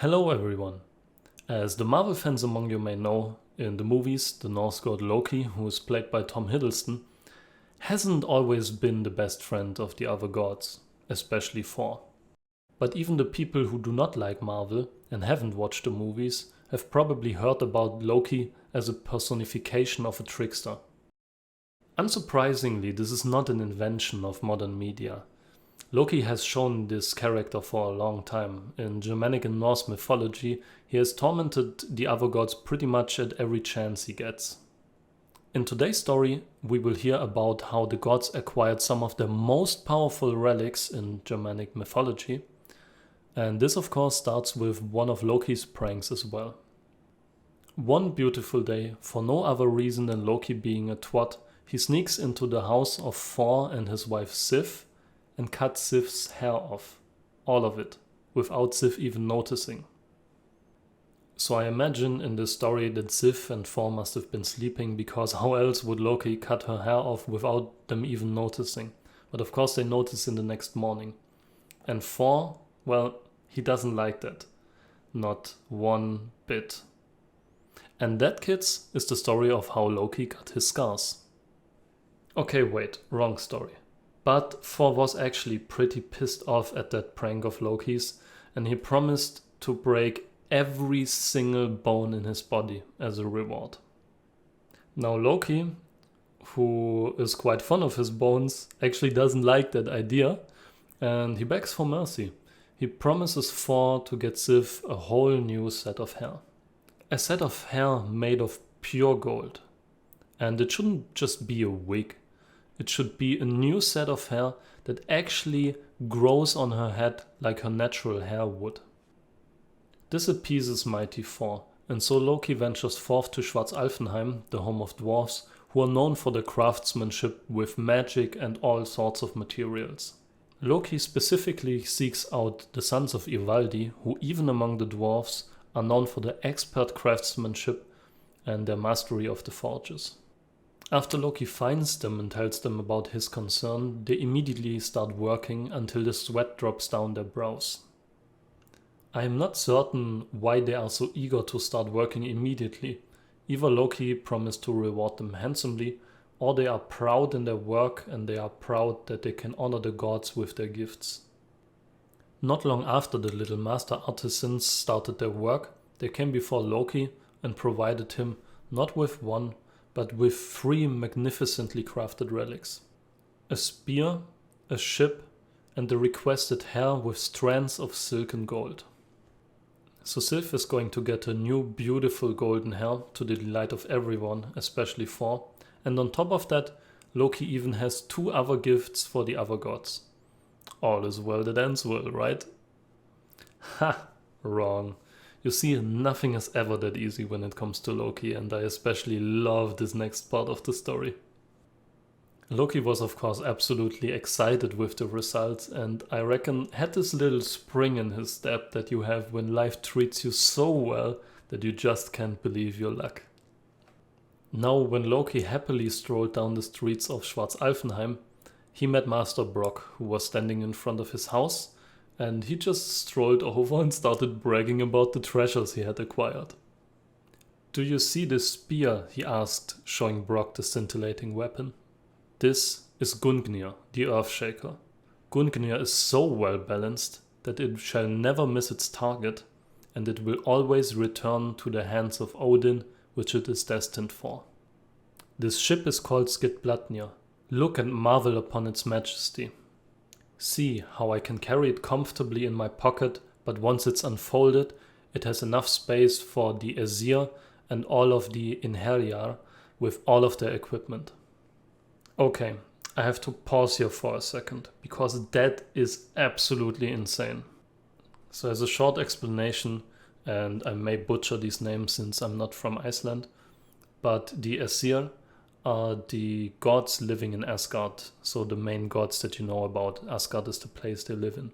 Hello everyone. As the Marvel fans among you may know, in the movies, the Norse god Loki, who is played by Tom Hiddleston, hasn't always been the best friend of the other gods, especially Thor. But even the people who do not like Marvel and haven't watched the movies have probably heard about Loki as a personification of a trickster. Unsurprisingly, this is not an invention of modern media. Loki has shown this character for a long time. In Germanic and Norse mythology, he has tormented the other gods pretty much at every chance he gets. In today's story, we will hear about how the gods acquired some of the most powerful relics in Germanic mythology. And this of course starts with one of Loki's pranks as well. One beautiful day, for no other reason than Loki being a twat, he sneaks into the house of Thor and his wife Sif and cuts Sif's hair off, all of it, without Sif even noticing. So I imagine in this story that Sif and Thor must have been sleeping, because how else would Loki cut her hair off without them even noticing? But of course they notice in the next morning. And Thor, well, he doesn't like that. Not one bit. And that, kids, is the story of how Loki got his scars. Okay, wait, wrong story. But Thor was actually pretty pissed off at that prank of Loki's, and he promised to break every single bone in his body as a reward. Now Loki, who is quite fond of his bones, actually doesn't like that idea, and he begs for mercy. He promises Thor to get Sif a whole new set of hair. A set of hair made of pure gold. And it shouldn't just be a wig. It should be a new set of hair that actually grows on her head like her natural hair would. This appeases mighty Thor, and so Loki ventures forth to Schwarzalfenheim, the home of dwarves, who are known for their craftsmanship with magic and all sorts of materials. Loki specifically seeks out the sons of Ivaldi, who even among the dwarves are known for their expert craftsmanship and their mastery of the forges. After Loki finds them and tells them about his concern, they immediately start working until the sweat drops down their brows. I am not certain why they are so eager to start working immediately. Either Loki promised to reward them handsomely, or they are proud in their work and they are proud that they can honor the gods with their gifts. Not long after the little master artisans started their work, they came before Loki and provided him not with one, but with 3 magnificently crafted relics. A spear, a ship, and the requested hair with strands of silk and gold. So Sif is going to get a new beautiful golden hair to the delight of everyone, especially Thor, and on top of that, Loki even has 2 other gifts for the other gods. All is well that ends well, right? Ha! Wrong. You see, nothing is ever that easy when it comes to Loki, and I especially love this next part of the story. Loki was of course absolutely excited with the results, and I reckon had this little spring in his step that you have when life treats you so well that you just can't believe your luck. Now, when Loki happily strolled down the streets of Schwarzalfenheim, he met Master Brock, who was standing in front of his house, and he just strolled over and started bragging about the treasures he had acquired. "Do you see this spear?" he asked, showing Brock the scintillating weapon. "This is Gungnir, the Earthshaker. Gungnir is so well balanced that it shall never miss its target, and it will always return to the hands of Odin, which it is destined for. This ship is called Skidbladnir. Look and marvel upon its majesty. See how I can carry it comfortably in my pocket, but once it's unfolded, it has enough space for the Aesir and all of the Inherjar with all of their equipment." Okay, I have to pause here for a second, because that is absolutely insane. So as a short explanation, and I may butcher these names since I'm not from Iceland, but the Aesir are the gods living in Asgard, so the main gods that you know about. Asgard is the place they live in.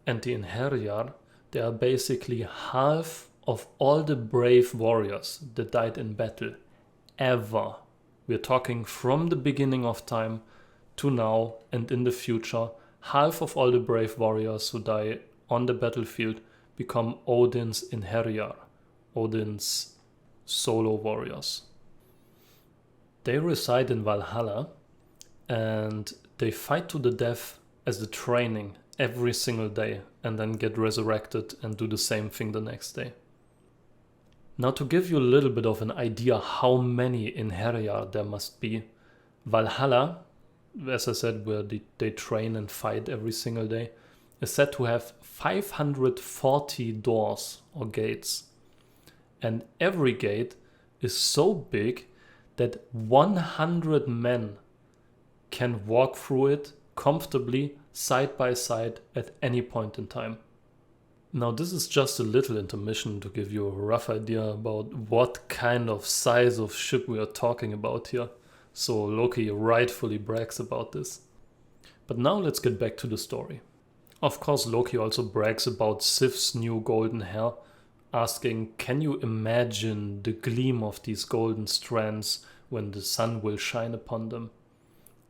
And the Inherjar, they are basically half of all the brave warriors that died in battle, ever. We're talking from the beginning of time to now and in the future, half of all the brave warriors who die on the battlefield become Odin's Inherjar, Odin's solo warriors. They reside in Valhalla and they fight to the death as the training every single day and then get resurrected and do the same thing the next day. Now, to give you a little bit of an idea how many Inherjar there must be, Valhalla, as I said, where they train and fight every single day, is said to have 540 doors or gates. And every gate is so big that 100 men can walk through it comfortably side by side at any point in time. Now, this is just a little intermission to give you a rough idea about what kind of size of ship we are talking about here. So Loki rightfully brags about this. But now let's get back to the story. Of course, Loki also brags about Sif's new golden hair, asking, can you imagine the gleam of these golden strands when the sun will shine upon them?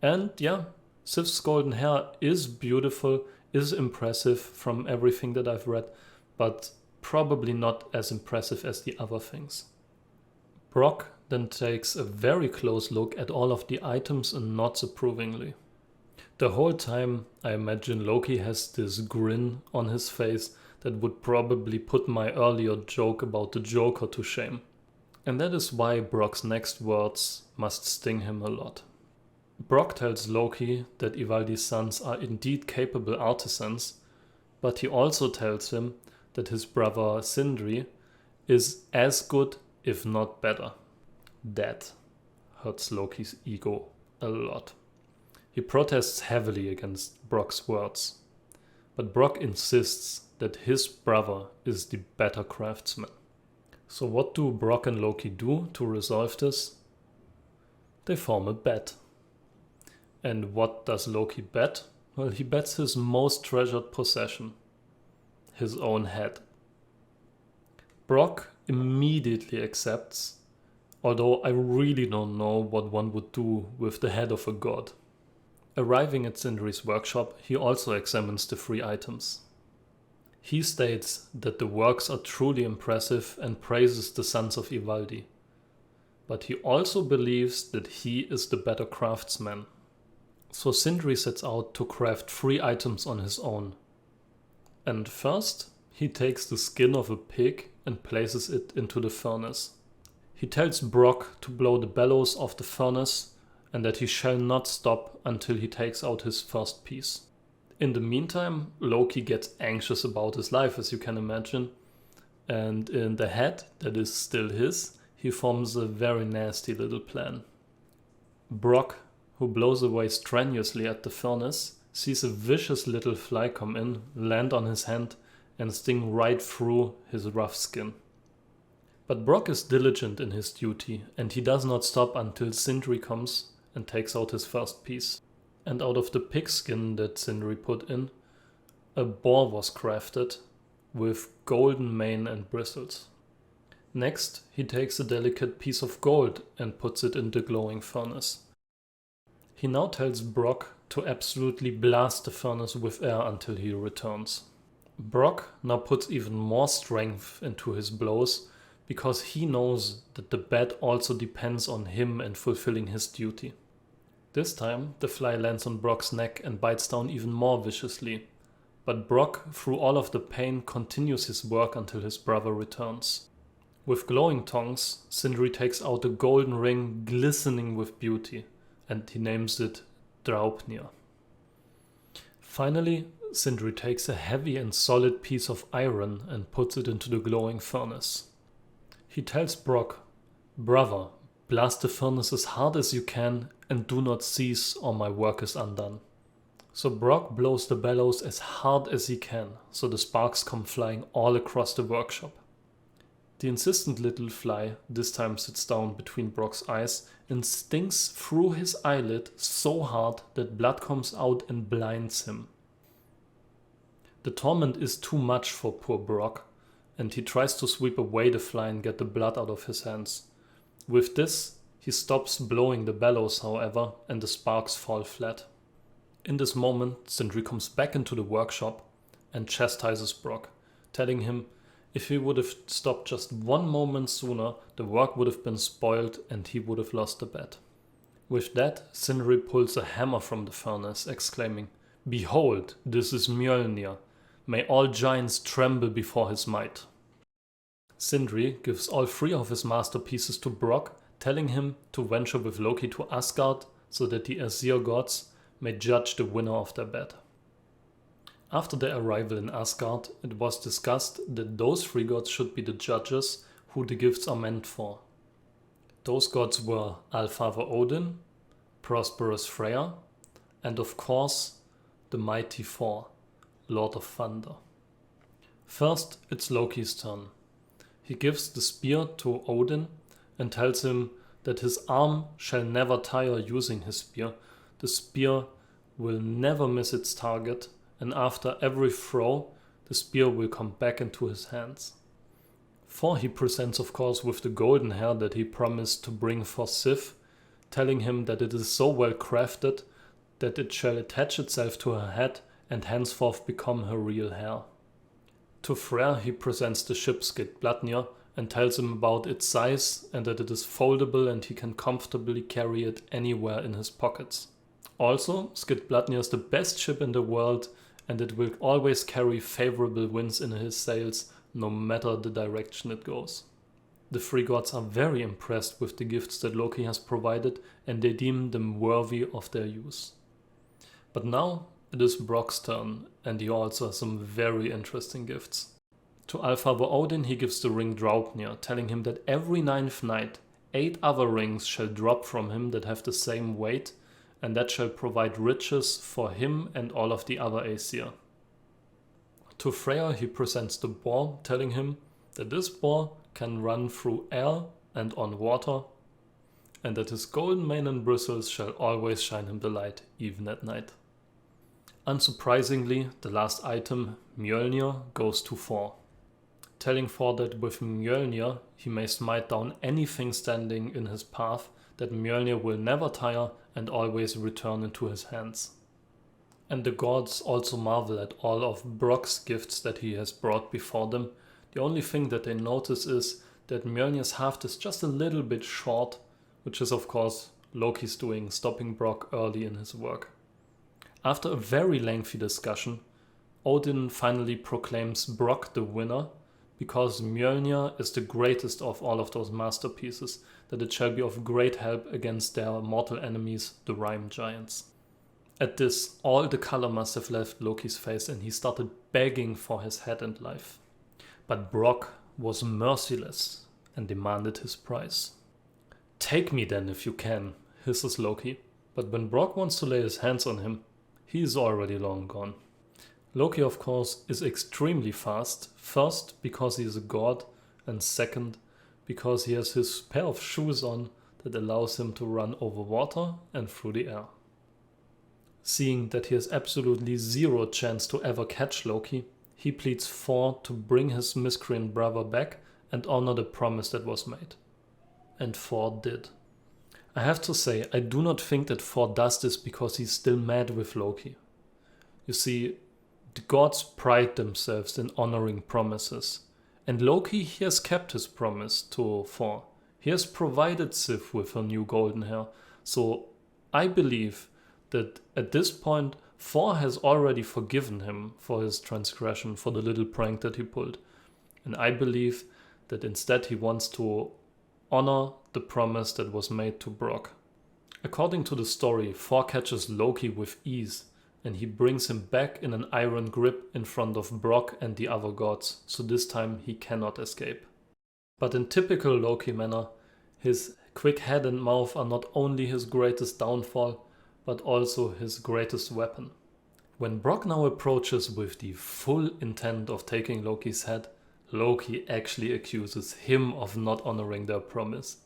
And yeah, Sif's golden hair is beautiful, is impressive from everything that I've read, but probably not as impressive as the other things. Brock then takes a very close look at all of the items and nods approvingly. The whole time I imagine Loki has this grin on his face that would probably put my earlier joke about the Joker to shame. And that is why Brock's next words must sting him a lot. Brock tells Loki that Ivaldi's sons are indeed capable artisans, but he also tells him that his brother Sindri is as good, if not better. That hurts Loki's ego a lot. He protests heavily against Brock's words, but Brock insists that his brother is the better craftsman. So what do Brock and Loki do to resolve this? They form a bet. And what does Loki bet? Well, he bets his most treasured possession, his own head. Brock immediately accepts, although I really don't know what one would do with the head of a god. Arriving at Sindri's workshop, he also examines the 3 items. He states that the works are truly impressive and praises the sons of Ivaldi. But he also believes that he is the better craftsman. So Sindri sets out to craft 3 items on his own. And first, he takes the skin of a pig and places it into the furnace. He tells Brock to blow the bellows of the furnace and that he shall not stop until he takes out his first piece. In the meantime, Loki gets anxious about his life, as you can imagine, and in the head that is still his, he forms a very nasty little plan. Brock, who blows away strenuously at the furnace, sees a vicious little fly come in, land on his hand, and sting right through his rough skin. But Brock is diligent in his duty, and he does not stop until Sindri comes and takes out his first piece. And out of the pig skin that Sindri put in, a boar was crafted with golden mane and bristles. Next, he takes a delicate piece of gold and puts it in the glowing furnace. He now tells Brock to absolutely blast the furnace with air until he returns. Brock now puts even more strength into his blows because he knows that the bet also depends on him and fulfilling his duty. This time, the fly lands on Brock's neck and bites down even more viciously, but Brock, through all of the pain, continues his work until his brother returns. With glowing tongs, Sindri takes out a golden ring glistening with beauty, and he names it Draupnir. Finally, Sindri takes a heavy and solid piece of iron and puts it into the glowing furnace. He tells Brock, "Brother, blast the furnace as hard as you can and do not cease or my work is undone." So Brock blows the bellows as hard as he can, so the sparks come flying all across the workshop. The insistent little fly this time sits down between Brock's eyes and stings through his eyelid so hard that blood comes out and blinds him. The torment is too much for poor Brock, and he tries to sweep away the fly and get the blood out of his hands. With this, he stops blowing the bellows, however, and the sparks fall flat. In this moment, Sindri comes back into the workshop and chastises Brock, telling him if he would have stopped just one moment sooner, the work would have been spoiled and he would have lost the bet. With that, Sindri pulls a hammer from the furnace, exclaiming, "Behold, this is Mjölnir. May all giants tremble before his might." Sindri gives all 3 of his masterpieces to Brock, telling him to venture with Loki to Asgard so that the Aesir gods may judge the winner of their bet. After their arrival in Asgard, it was discussed that those 3 gods should be the judges who the gifts are meant for. Those gods were Allfather Odin, prosperous Freya, and of course, the mighty Thor, Lord of Thunder. First, it's Loki's turn. He gives the spear to Odin and tells him that his arm shall never tire using his spear. The spear will never miss its target, and after every throw, the spear will come back into his hands. Thor he presents of course with the golden hair that he promised to bring for Sif, telling him that it is so well crafted that it shall attach itself to her head and henceforth become her real hair. To Freyr he presents the ship Skidbladnir and tells him about its size and that it is foldable and he can comfortably carry it anywhere in his pockets. Also, Skidbladnir is the best ship in the world and it will always carry favorable winds in his sails no matter the direction it goes. The 3 gods are very impressed with the gifts that Loki has provided and they deem them worthy of their use. But now it is Brock's turn and he also has some very interesting gifts. To Allfather Odin he gives the ring Draupnir, telling him that every 9th night 8 other rings shall drop from him that have the same weight and that shall provide riches for him and all of the other Aesir. To Freyr he presents the boar, telling him that this boar can run through air and on water, and that his golden mane and bristles shall always shine him the light, even at night. Unsurprisingly, the last item, Mjölnir, goes to Thor, telling Thor that with Mjölnir he may smite down anything standing in his path, that Mjölnir will never tire and always return into his hands. And the gods also marvel at all of Brock's gifts that he has brought before them. The only thing that they notice is that Mjölnir's haft is just a little bit short, which is of course Loki's doing, stopping Brock early in his work. After a very lengthy discussion, Odin finally proclaims Brock the winner because Mjölnir is the greatest of all of those masterpieces, that it shall be of great help against their mortal enemies, the Rime giants. At this, all the color must have left Loki's face and he started begging for his head and life. But Brock was merciless and demanded his price. "Take me then if you can," hisses Loki, but when Brock wants to lay his hands on him, he is already long gone. Loki of course is extremely fast, first because he is a god and second because he has his pair of shoes on that allows him to run over water and through the air. Seeing that he has absolutely zero chance to ever catch Loki, he pleads Thor to bring his miscreant brother back and honor the promise that was made. And Thor did. I have to say, I do not think that Thor does this because he's still mad with Loki. You see, the gods pride themselves in honoring promises, and Loki he has kept his promise to Thor. He has provided Sif with her new golden hair, so I believe that at this point Thor has already forgiven him for his transgression, for the little prank that he pulled. And I believe that instead he wants to honor the promise that was made to Brock. According to the story, Thor catches Loki with ease and he brings him back in an iron grip in front of Brock and the other gods, so this time he cannot escape. But in typical Loki manner, his quick head and mouth are not only his greatest downfall, but also his greatest weapon. When Brock now approaches with the full intent of taking Loki's head, Loki actually accuses him of not honoring their promise.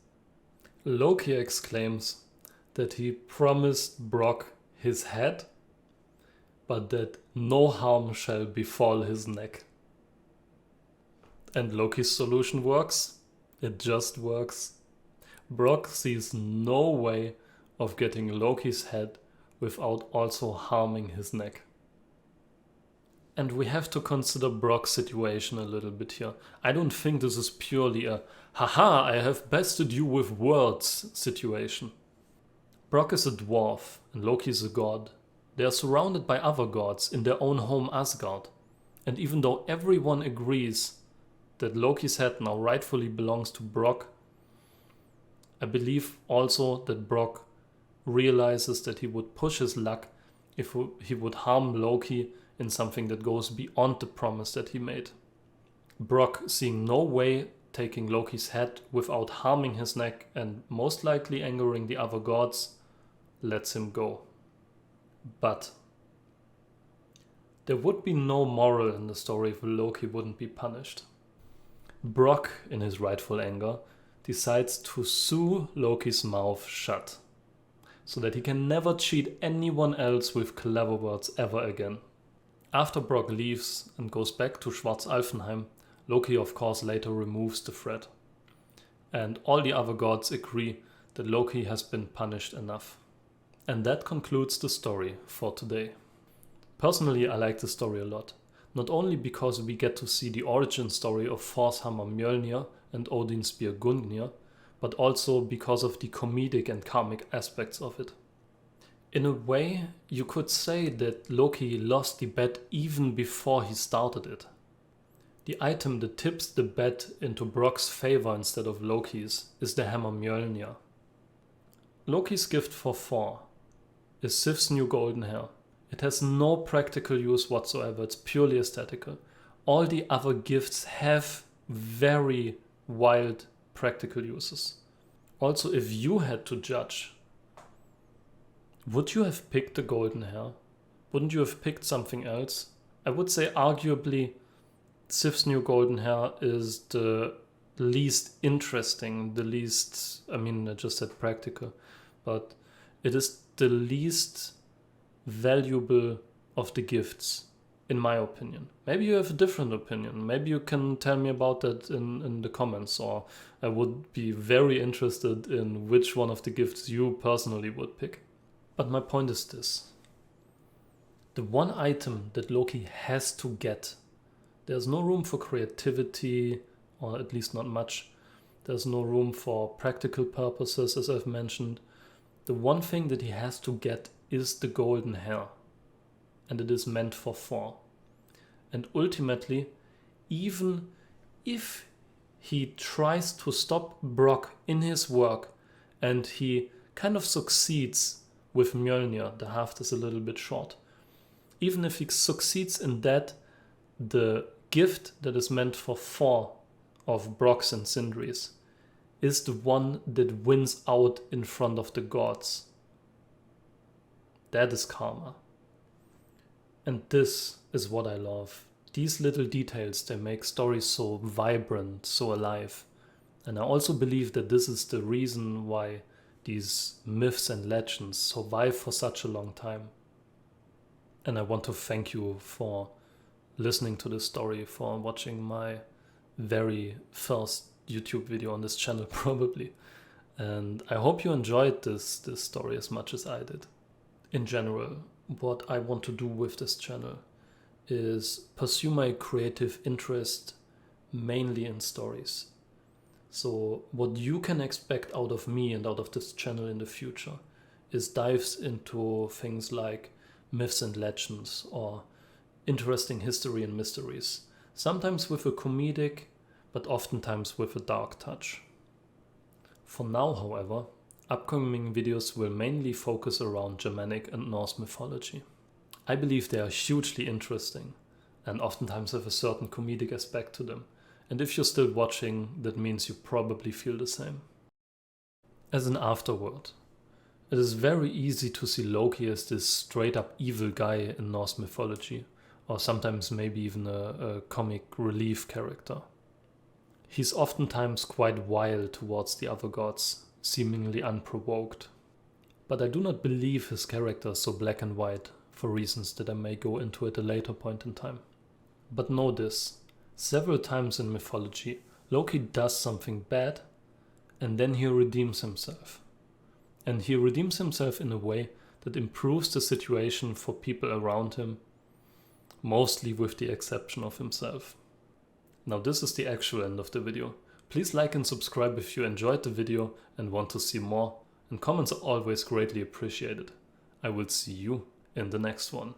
Loki exclaims that he promised Brock his head, but that no harm shall befall his neck. And Loki's solution works. It just works. Brock sees no way of getting Loki's head without also harming his neck. And we have to consider Brock's situation a little bit here. I don't think this is purely a haha, I have bested you with words situation. Brock is a dwarf and Loki is a god. They are surrounded by other gods in their own home Asgard. And even though everyone agrees that Loki's head now rightfully belongs to Brock, I believe also that Brock realizes that he would push his luck if he would harm Loki in something that goes beyond the promise that he made. Brock, seeing no way taking Loki's head without harming his neck and most likely angering the other gods, lets him go. But there would be no moral in the story if Loki wouldn't be punished. Brock, in his rightful anger, decides to sew Loki's mouth shut, so that he can never cheat anyone else with clever words ever again. After Brock leaves and goes back to Schwarzalfenheim, Loki of course later removes the thread. And all the other gods agree that Loki has been punished enough. And that concludes the story for today. Personally, I like the story a lot. Not only because we get to see the origin story of Thor's hammer Mjölnir and Odin's spear Gungnir, but also because of the comedic and karmic aspects of it. In a way, you could say that Loki lost the bet even before he started it. The item that tips the bet into Brock's favor instead of Loki's is the hammer Mjölnir. Loki's gift for Thor is Sif's new golden hair. It has no practical use whatsoever, it's purely aesthetical. All the other gifts have very wild practical uses. Also, if you had to judge, would you have picked the golden hair? Wouldn't you have picked something else? I would say arguably Sif's new golden hair is the least interesting, I just said practical, but it is the least valuable of the gifts, in my opinion. Maybe you have a different opinion. Maybe you can tell me about that in the comments, or I would be very interested in which one of the gifts you personally would pick. But my point is this. The one item that Loki has to get, there's no room for creativity, or at least not much. There's no room for practical purposes, as I've mentioned. The one thing that he has to get is the golden hair. And it is meant for Thor. And ultimately, even if he tries to stop Brock in his work and he kind of succeeds with Mjölnir, the haft is a little bit short. Even if he succeeds in that, the gift that is meant for Thor of Brock's and Sindri's is the one that wins out in front of the gods. That is karma. And this is what I love. These little details, they make stories so vibrant, so alive. And I also believe that this is the reason why these myths and legends survive for such a long time. And I want to thank you for listening to this story, for watching my very first YouTube video on this channel probably. And I hope you enjoyed this story as much as I did. In general, what I want to do with this channel is pursue my creative interest mainly in stories. So what you can expect out of me and out of this channel in the future is dives into things like myths and legends or interesting history and mysteries, sometimes with a comedic, but oftentimes with a dark touch. For now, however, upcoming videos will mainly focus around Germanic and Norse mythology. I believe they are hugely interesting and oftentimes have a certain comedic aspect to them. And if you're still watching, that means you probably feel the same. As an afterword, it is very easy to see Loki as this straight up evil guy in Norse mythology, or sometimes maybe even a comic relief character. He's oftentimes quite wild towards the other gods, seemingly unprovoked. But I do not believe his character is so black and white, for reasons that I may go into at a later point in time. But know this, several times in mythology, Loki does something bad, and then he redeems himself. And he redeems himself in a way that improves the situation for people around him, mostly with the exception of himself. Now this is the actual end of the video. Please like and subscribe if you enjoyed the video and want to see more, and comments are always greatly appreciated. I will see you in the next one.